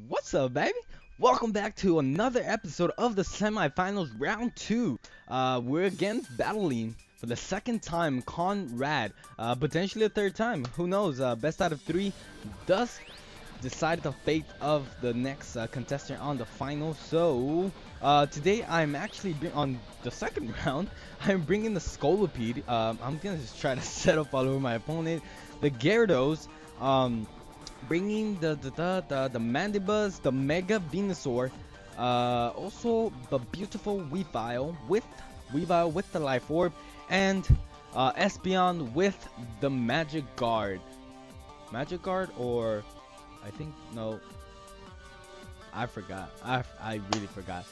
What's up, baby? Welcome back to another episode of the semifinals round 2. We're again battling for the second time Konrad, potentially a third time. Who knows? Best out of 3 does decide the fate of the next contestant on the final. So today I'm actually on the second round. I'm bringing the Scolopede. I'm gonna just try to set up all over my opponent. The Gyarados. Bringing the Mandibuzz, the Mega Venusaur, also the beautiful Weavile with the Life Orb, and Espeon with the Magic Guard. Magic Guard, or I think no, I forgot. I really forgot.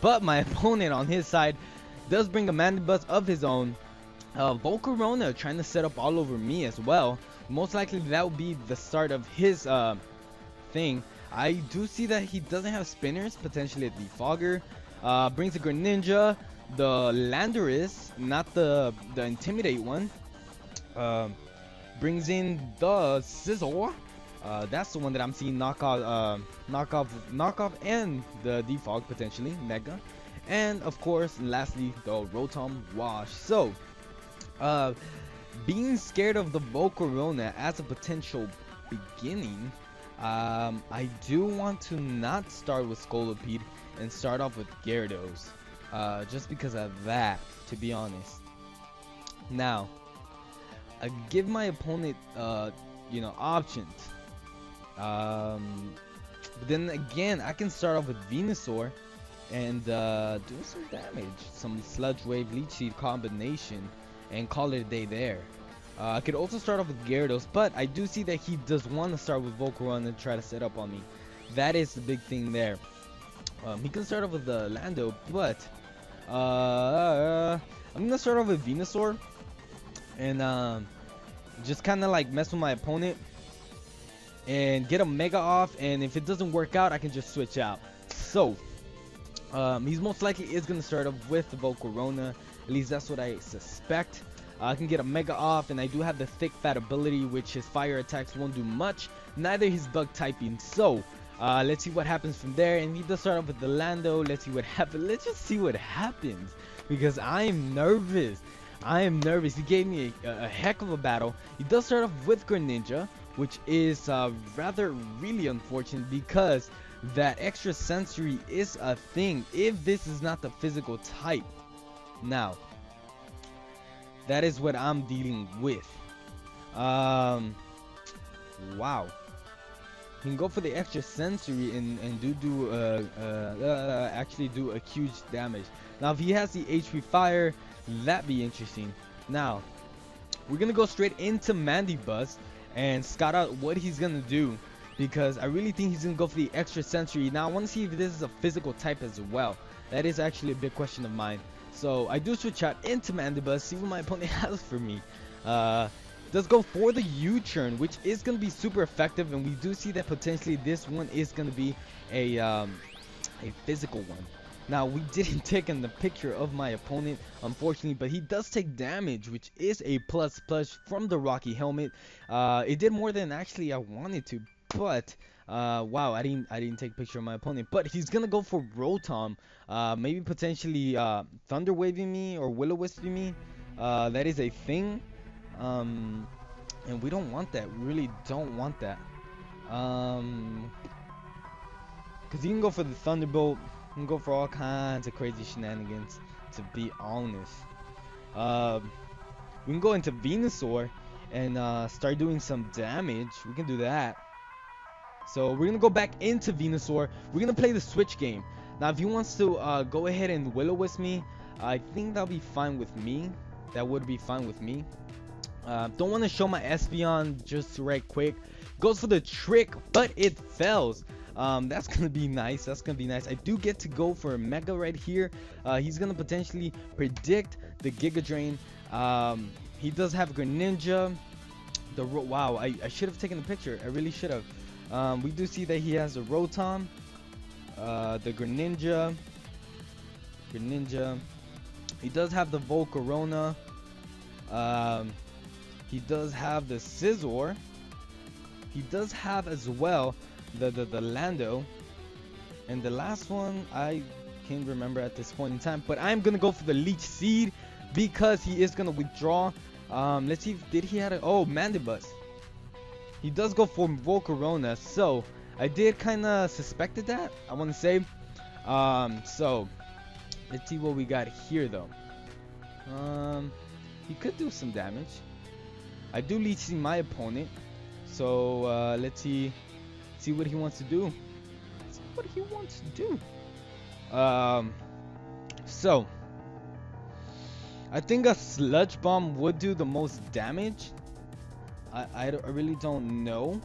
But my opponent on his side does bring a Mandibuzz of his own. Volcarona trying to set up all over me as well. Most likely that will be the start of his thing. I do see that he doesn't have spinners, potentially a Defogger. Brings a Greninja, the Landorus, not the Intimidate one. Brings in the Sizzle. That's the one that I'm seeing knockoff and the Defog potentially Mega. And of course, lastly, the Rotom Wash. So being scared of the Volcarona as a potential beginning, I do want to not start with Scolopede and start off with Gyarados, just because of that, to be honest. Now, I give my opponent, options. But then again, I can start off with Venusaur and do some damage, some Sludge Wave Leech Seed combination, and call it a day there. I could also start off with Gyarados, but I do see that he does want to start with Volcarona and try to set up on me. That is the big thing there. He can start off with the Lando, but I'm gonna start off with Venusaur and just kind of like mess with my opponent and get a Mega off, and if it doesn't work out, I can just switch out. So he's most likely is gonna start off with the Volcarona. At least that's what I suspect. I can get a Mega off, and I do have the thick fat ability, which his fire attacks won't do much, neither his bug typing. So let's see what happens from there. And he does start off with the Lando. Let's see what happens. Let's just see what happens, because I am nervous. He gave me a heck of a battle. He does start off with Greninja, which is rather really unfortunate, because that extra sensory is a thing if this is not the physical type. Now, that is what I'm dealing with. Wow. You can go for the extra sensory and actually do a huge damage. Now, if he has the HP Fire, that'd be interesting. Now, we're gonna go straight into Mandibuzz and scout out what he's gonna do, because I really think he's gonna go for the extra sensory. Now, I want to see if this is a physical type as well. That is actually a big question of mine. So I do switch out into Mandibuzz, see what my opponent has for me. Does go for the U-turn, which is going to be super effective, and we do see that potentially this one is going to be a physical one. Now, we didn't take in the picture of my opponent, unfortunately, but he does take damage, which is a plus from the Rocky Helmet. It did more than actually I wanted to, but wow, I didn't take a picture of my opponent. But he's gonna go for Rotom, maybe potentially Thunder Waving me or Will-O-Wisping me. That is a thing, and we don't want that. We really don't want that, because you can go for the Thunderbolt. You can go for all kinds of crazy shenanigans, to be honest. We can go into Venusaur and start doing some damage. We can do that. So we're gonna go back into Venusaur. We're gonna play the switch game. Now, if he wants to go ahead and Will-O-Wisp me, I think that'll be fine with me. That would be fine with me. Don't want to show my Espeon just right quick. Goes for the trick, but it fails. That's gonna be nice. I do get to go for a Mega right here. He's gonna potentially predict the Giga Drain. He does have Greninja. Wow, I should have taken a picture. I really should have. We do see that he has a Rotom, the Greninja. He does have the Volcarona. He does have the Scizor. He does have as well the Lando, and the last one I can't remember at this point in time. But I'm gonna go for the Leech Seed because he is gonna withdraw. Let's see, did he had a Mandibus? He does go for Volcarona, so I did kind of suspected that, I want to say. So let's see what we got here though. He could do some damage. I do Leech Seed my opponent, so let's see what he wants to do. See what he wants to do. So I think a Sludge Bomb would do the most damage. I really don't know.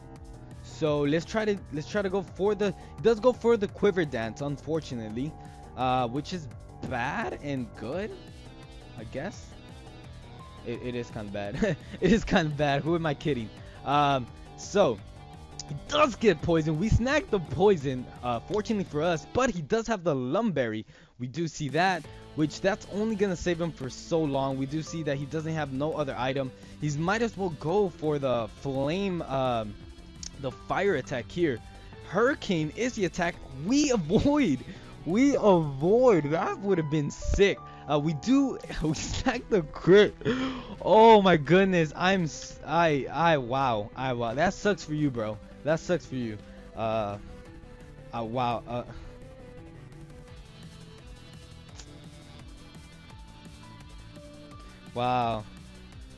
So let's try to go for the. He does go for the Quiver Dance, unfortunately, which is bad and good, I guess. It is kind of bad. It is kind of bad. Who am I kidding? So he does get poison. We snagged the poison, fortunately for us, but he does have the Lumberry. We do see that, which that's only gonna save him for so long. We do see that he doesn't have no other item. He's might as well go for the flame, the fire attack here. Hurricane is the attack we avoid. We avoid. That would have been sick. We stacked the crit. Oh my goodness. Wow. That sucks for you, bro. That sucks for you. Wow.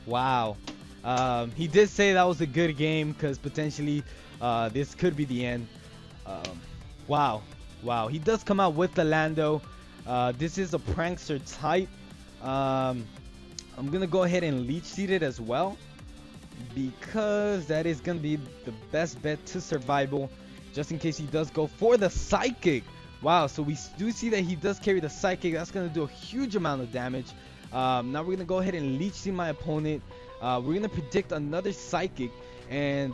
Wow. He did say that was a good game because potentially this could be the end. Wow. He does come out with the Lando. This is a prankster type. I'm gonna go ahead and Leech Seed it as well because that is gonna be the best bet to survival, just in case he does go for the Psychic. Wow, so we do see that he does carry the Psychic. That's gonna do a huge amount of damage. Now we're gonna go ahead and Leech Seed my opponent. We're gonna predict another Psychic and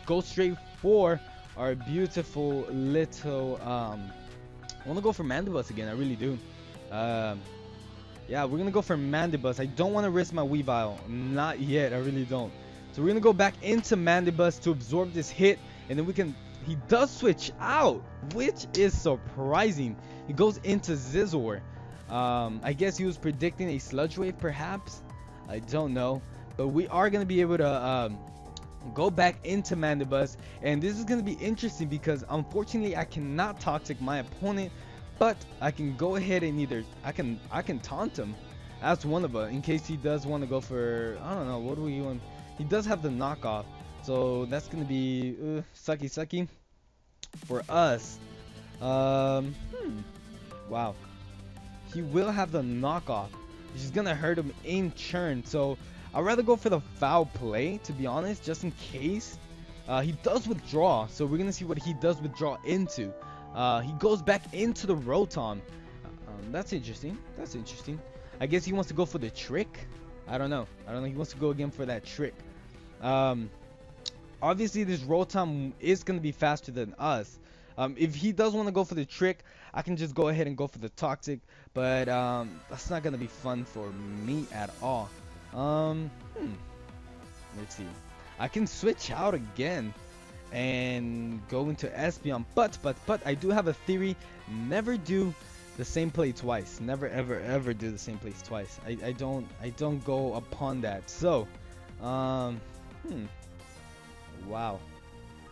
go straight for our beautiful little. I want to go for Mandibus again. I really do. Yeah, we're gonna go for Mandibus. I don't want to risk my Weavile. Not yet. I really don't. So we're gonna go back into Mandibus to absorb this hit, and then we can. He does switch out, which is surprising. He goes into Zizor. I guess he was predicting a Sludge Wave, perhaps. I don't know, but we are gonna be able to go back into Mandibus, and this is gonna be interesting because unfortunately I cannot Toxic my opponent, but I can go ahead and either I can taunt him. That's one of them in case he does want to go for, I don't know, what do we want. He does have the knockoff, so that's gonna be sucky for us. Wow, he will have the knockoff, which is gonna hurt him in turn. So I'd rather go for the foul play, to be honest, just in case. He does withdraw, so we're gonna see what he does withdraw into. He goes back into the Rotom. That's interesting. I guess he wants to go for the trick. I don't know. He wants to go again for that trick. Obviously this Rotom is gonna be faster than us. If he does want to go for the trick, I can just go ahead and go for the Toxic, but that's not gonna be fun for me at all. Let's see. I can switch out again and go into Espeon, but I do have a theory. Never do the same play twice. Never ever do the same place twice. I don't go upon that. So wow.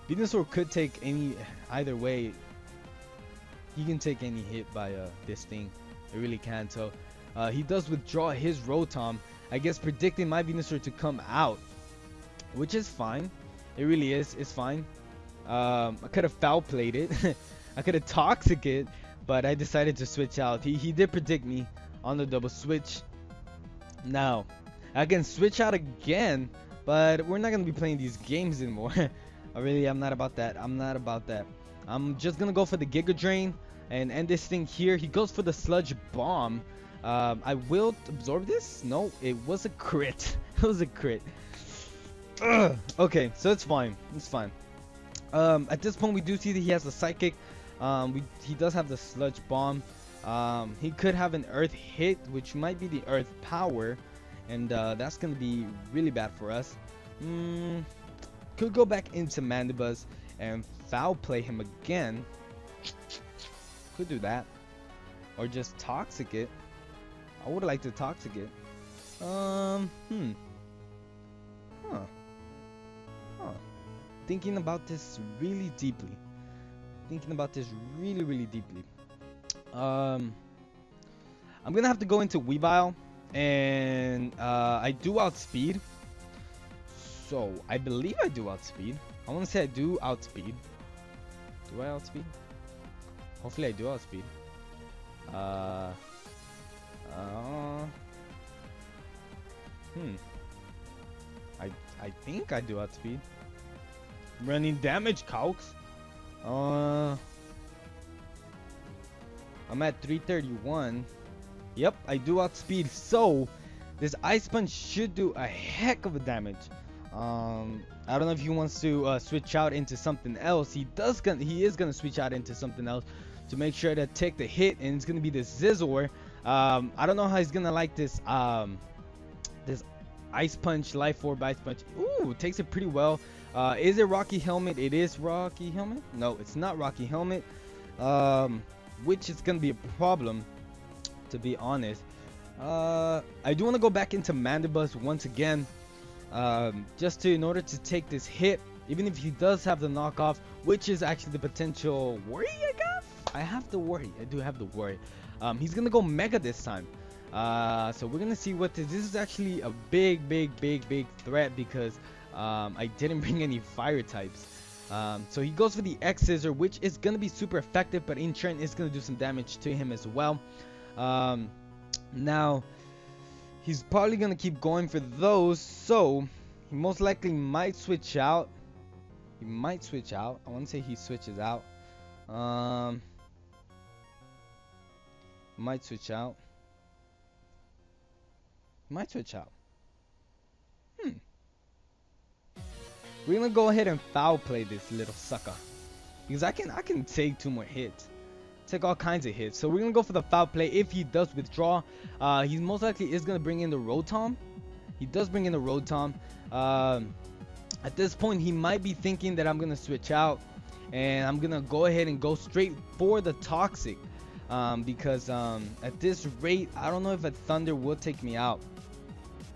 Venusaur could take either way. He can take any hit by this thing. It really can. So he does withdraw his Rotom. I guess predicting my Venusaur to come out, which is fine. It really is. It's fine. I could have foul played it. I could have Toxic it, but I decided to switch out. He did predict me on the double switch. Now I can switch out again, but we're not gonna be playing these games anymore. I'm not about that. I'm just gonna go for the Giga Drain and end this thing here. He goes for the Sludge Bomb. I will absorb this. No, it was a crit. It was a crit. Ugh. Okay, so it's fine. At this point we do see that he has a Psychic. He does have the Sludge Bomb. He could have an Earth hit, which might be the Earth Power, and that's gonna be really bad for us. Could go back into Mandibus and foul play him again. Could do that. Or just toxic it. I would like to toxic it. Huh. Thinking about this really deeply. I'm gonna have to go into Weavile, and I do outspeed. So I believe I do outspeed. I want to say I do outspeed. Do I outspeed? Hopefully I do outspeed. I think I do outspeed. Running damage calcs. I'm at 331. Yep, I do outspeed. So this Ice Punch should do a heck of a damage. I don't know if he wants to switch out into something else. He is gonna switch out into something else to make sure to take the hit, and it's gonna be the Scizor. I don't know how he's gonna like this this Ice Punch, Life Orb Ice Punch. Ooh, takes it pretty well. Is it Rocky Helmet? It is Rocky Helmet. No, it's not Rocky Helmet. Which is gonna be a problem, to be honest. I do want to go back into Mandibuzz once again, just in order to take this hit, even if he does have the knockoff, which is actually the potential worry, I guess. I have to worry. I do have to worry. He's gonna go Mega this time. So we're gonna see what this is actually a big threat, because I didn't bring any fire types. So he goes for the X Scissor, which is gonna be super effective, but in turn it's gonna do some damage to him as well. Now he's probably gonna keep going for those, so he most likely might switch out. I want to say he switches out. Might switch out. We're gonna go ahead and foul play this little sucker, because I can take 2 more hits, take all kinds of hits. So we're gonna go for the foul play. If he does withdraw, he most likely is gonna bring in the Rotom. He does bring in the Rotom. At this point, he might be thinking that I'm gonna switch out, and I'm gonna go ahead and go straight for the Toxic, because at this rate, I don't know if a Thunder will take me out,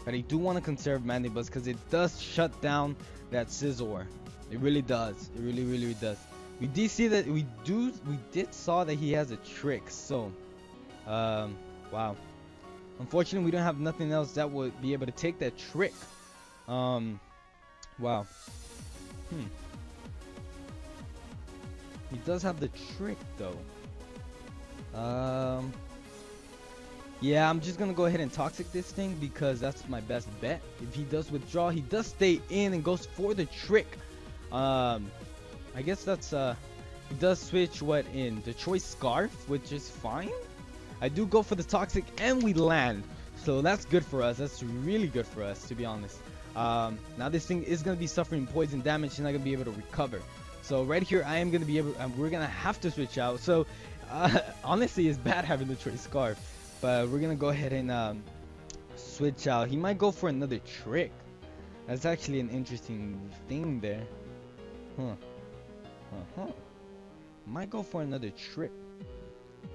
but I do want to conserve Mandibuzz because it does shut down that Scizor. It really does. It really does. We did see that we did saw that he has a trick. So wow. Unfortunately, we don't have nothing else that would be able to take that trick. Wow. He does have the trick though. Yeah, I'm just gonna go ahead and toxic this thing because that's my best bet. If he does withdraw, he does stay in and goes for the trick. I guess that's he does switch in the Choice Scarf, which is fine. I do go for the toxic and we land, so that's good for us. That's really good for us, to be honest. Now this thing is gonna be suffering poison damage. He's not gonna be able to recover. So right here, I am gonna be able. We're gonna have to switch out. So honestly, it's bad having the Choice Scarf. But we're gonna go ahead and switch out. He might go for another trick. That's actually an interesting thing there. Might go for another trick.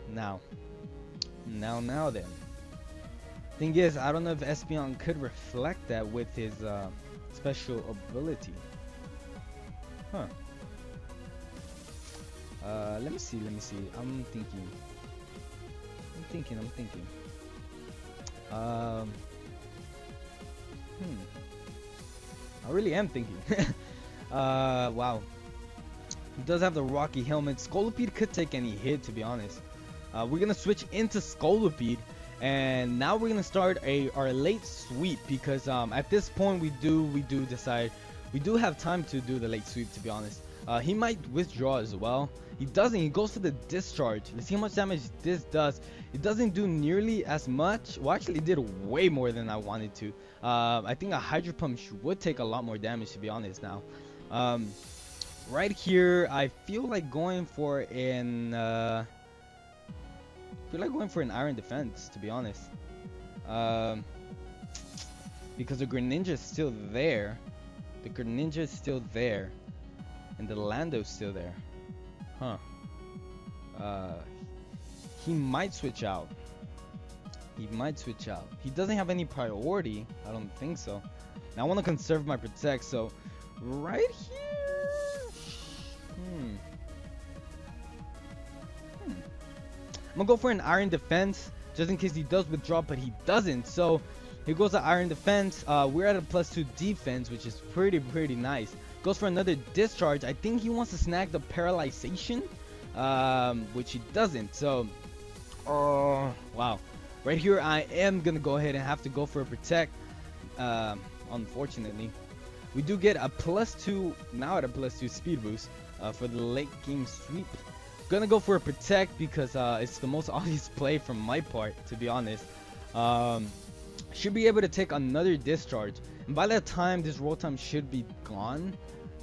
Now then. Thing is, I don't know if Espeon could reflect that with his special ability. Let me see. I'm thinking. I really am thinking. Wow. He does have the Rocky Helmet. Scolipede could take any hit, to be honest. We're gonna switch into Scolipede, and now we're gonna start our late sweep, because at this point we do decide we do have time to do the late sweep, to be honest. He might withdraw as well. He doesn't. He goes for the discharge. Let's see how much damage this does. It doesn't do nearly as much. Well, actually it did way more than I wanted to. I think a Hydro Pump would take a lot more damage, to be honest now. Right here, I feel like going for an Iron Defense, to be honest. Because the Greninja is still there. And the Lando's still there. Huh. He might switch out. He might switch out. He doesn't have any priority. I don't think so. Now I want to conserve my protect, so right here. I'm gonna go for an iron defense just in case he does withdraw, but he doesn't. So he goes to iron defense. We're at a +2 defense, which is pretty nice. Goes for another discharge. I think he wants to snag the paralyzation, which he doesn't. So, wow. Right here, I am gonna go ahead and have to go for a protect. Unfortunately, we do get a +2 now at a +2 speed boost for the late game sweep. Gonna go for a protect because it's the most obvious play from my part, to be honest. Should be able to take another discharge, and by that time this roll time should be gone,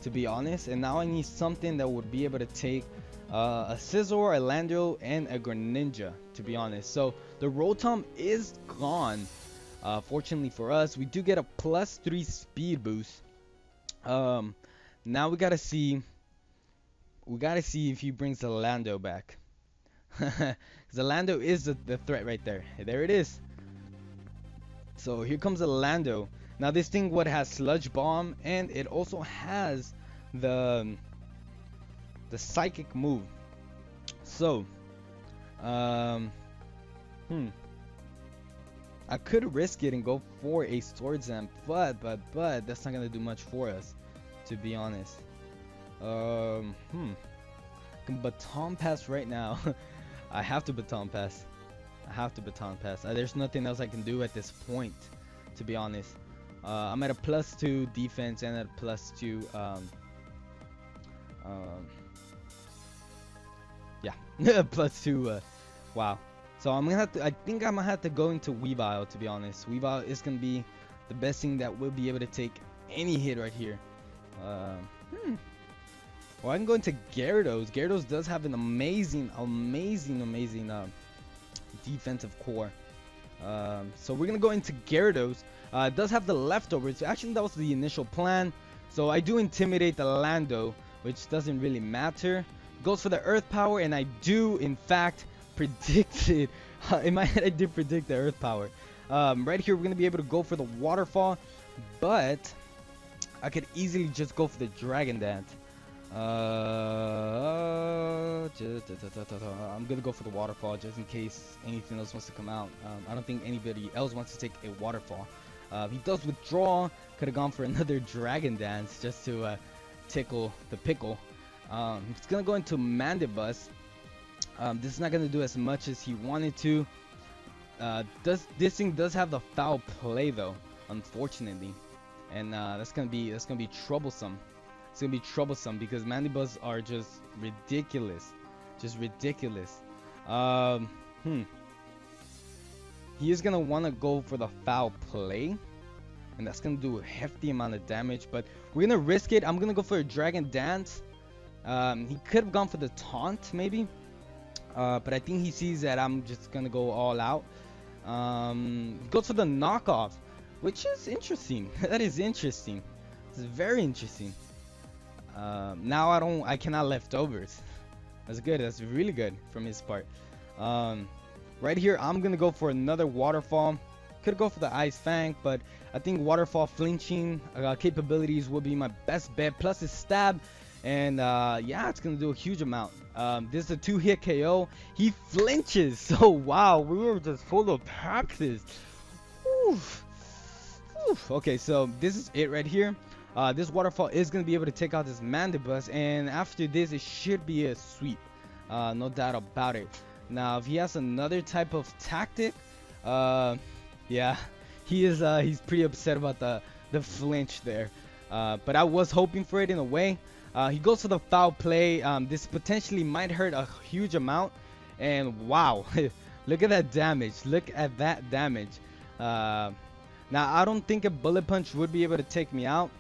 to be honest. And now I need something that would be able to take a Scizor, a Lando, and a Greninja, to be honest. So the Rotom is gone. Fortunately for us, we do get a +3 speed boost. Now we gotta see if he brings the Lando back. Because the Lando is the threat right there. There it is. So here comes the Lando. Now this thing has Sludge Bomb, and it also has the psychic move. So I could risk it and go for a Swords Dance, but that's not gonna do much for us, to be honest. I can Baton Pass right now. I have to Baton Pass. There's nothing else I can do at this point, to be honest. I'm at a +2 defense and at a +2 yeah, +2 wow. So I think I'm gonna have to go into Weavile, to be honest. Weavile is gonna be the best thing that will be able to take any hit right here. Well, I can go into Gyarados. Gyarados does have an amazing defensive core. So we're gonna go into Gyarados. It does have the leftovers. Actually, that was the initial plan. So I do intimidate the Lando, which doesn't really matter. Goes for the Earth Power, and I do in fact predict it. In my head, I did predict the Earth Power. Right here, we're gonna be able to go for the Waterfall, but I could easily just go for the Dragon Dance. I'm gonna go for the Waterfall just in case anything else wants to come out. I don't think anybody else wants to take a Waterfall. He does withdraw. Could have gone for another Dragon Dance just to tickle the pickle. He's gonna go into Mandibuzz. This is not gonna do as much as he wanted to. This thing does have the foul play though, unfortunately, and that's gonna be troublesome. It's gonna be troublesome because Mandibuzz are just ridiculous. He is gonna want to go for the foul play, and that's gonna do a hefty amount of damage, but we're gonna risk it. I'm gonna go for a Dragon Dance. He could have gone for the taunt maybe, but I think he sees that I'm just gonna go all out. He goes for the knockoff, which is interesting. That is interesting. It's very interesting. Now I cannot leftovers. That's good. That's really good from his part. Right here, I'm gonna go for another Waterfall. Could go for the Ice Fang, but I think Waterfall flinching capabilities will be my best bet. Plus his stab, and yeah, it's gonna do a huge amount. This is a 2-hit KO. He flinches. So wow, we were just full of practice. Oof. Okay, so this is it right here. This Waterfall is going to be able to take out this Mandibuzz, and after this it should be a sweep, no doubt about it. Now if he has another type of tactic, yeah, he's pretty upset about the flinch there, but I was hoping for it in a way. He goes for the foul play. This potentially might hurt a huge amount, and wow, look at that damage. Now I don't think a Bullet Punch would be able to take me out.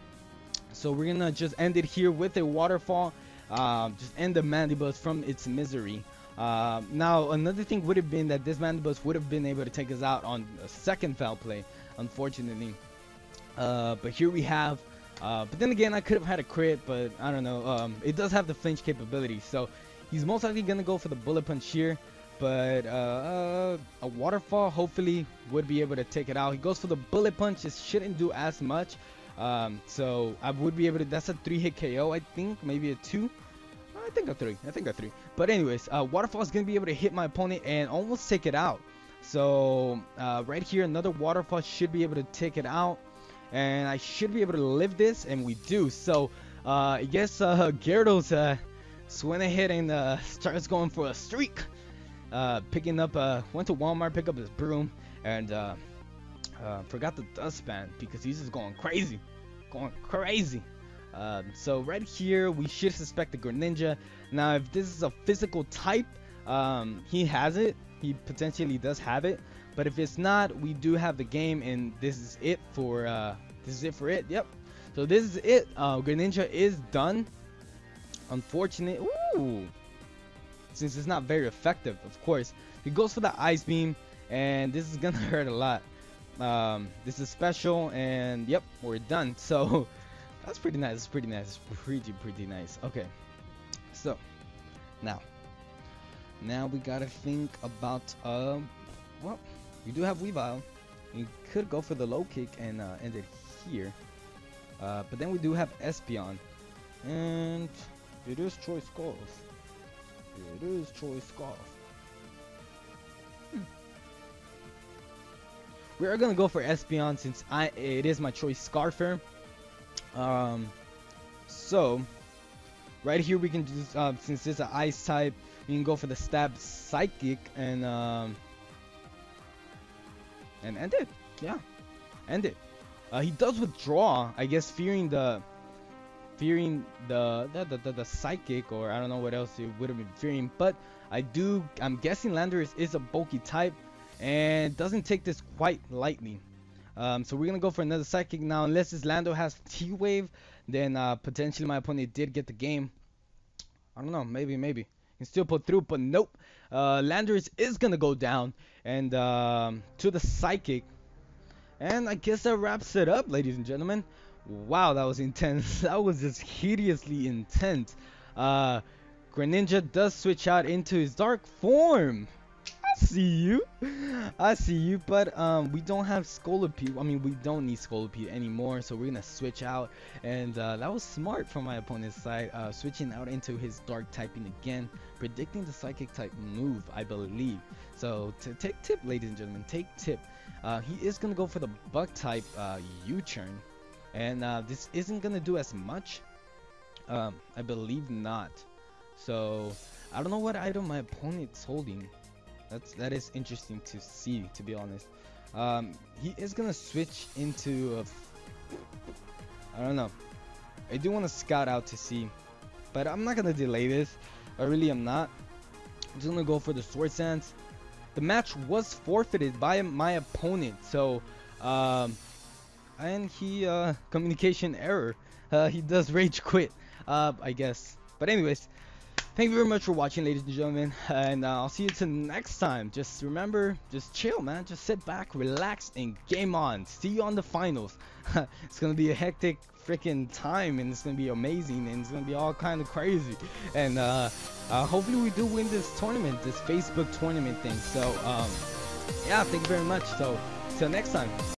So we're gonna just end it here with a Waterfall. Just end the Mandibuzz from its misery. Now another thing would have been that this Mandibuzz would have been able to take us out on a second foul play, unfortunately. But here we have But then again, I could have had a crit, but I don't know. It does have the flinch capability, so he's most likely gonna go for the bullet punch here. But a waterfall hopefully would be able to take it out. He goes for the bullet punch. It shouldn't do as much. So I would be able to. That's a 3-hit KO, I think, maybe a 2. I think a 3. But anyways, waterfall is gonna be able to hit my opponent and almost take it out. So right here, another waterfall should be able to take it out, and I should be able to live this, and we do. So I guess Gyarados went ahead and starts going for a streak. Picking up, went to Walmart, pick up his broom, and forgot the dustpan because he's just going crazy. So right here, we should suspect the Greninja. Now, if this is a physical type, he has it. He potentially does have it. But if it's not, we do have the game, and this is it for it. Yep. So this is it. Greninja is done. Unfortunate. Ooh. Since it's not very effective, of course. He goes for the Ice Beam, and this is gonna hurt a lot. This is special, and yep, we're done. So that's pretty nice. Pretty nice. Okay, so now we gotta think about well, we do have Weavile. We could go for the low kick and end it here, but then we do have Espeon, and it is Choice Scarf. We are gonna go for Espeon since it is my choice Scarfer. So right here we can just since it's an ice type, we can go for the stab psychic and end it. Yeah, end it. He does withdraw, I guess, fearing the psychic, or I don't know what else it would have been fearing. But I'm guessing Landorus is a bulky type and doesn't take this quite lightly. So we're gonna go for another psychic now. Unless this Lando has T-Wave, then potentially my opponent did get the game. I don't know, maybe he can still pull through, but nope. Landorus is gonna go down and to the psychic, and I guess that wraps it up, ladies and gentlemen. Wow, that was intense. That was just hideously intense. Greninja does switch out into his dark form. I see you, but we don't have Scolipede. I mean, we don't need Scolipede anymore, so we're gonna switch out, and that was smart from my opponent's side, switching out into his dark typing again, predicting the psychic type move, I believe. So to take tip, ladies and gentlemen, take tip. He is gonna go for the bug type U-turn, and this isn't gonna do as much. I believe not. So I don't know what item my opponent's holding. That is interesting to see, to be honest. He is gonna switch into I don't know. I do want to scout out to see, but I'm not gonna delay this. I really am not. I'm just gonna go for the Sword Stance. The match was forfeited by my opponent, so and he communication error. He does rage quit, I guess. But anyways, thank you very much for watching, ladies and gentlemen, and I'll see you till next time. Just remember, just chill, man. Just sit back, relax, and game on. See you on the finals. It's gonna be a hectic freaking time, and it's gonna be amazing, and it's gonna be all kind of crazy. And hopefully we do win this tournament, this Facebook tournament thing. So yeah, thank you very much. So till next time.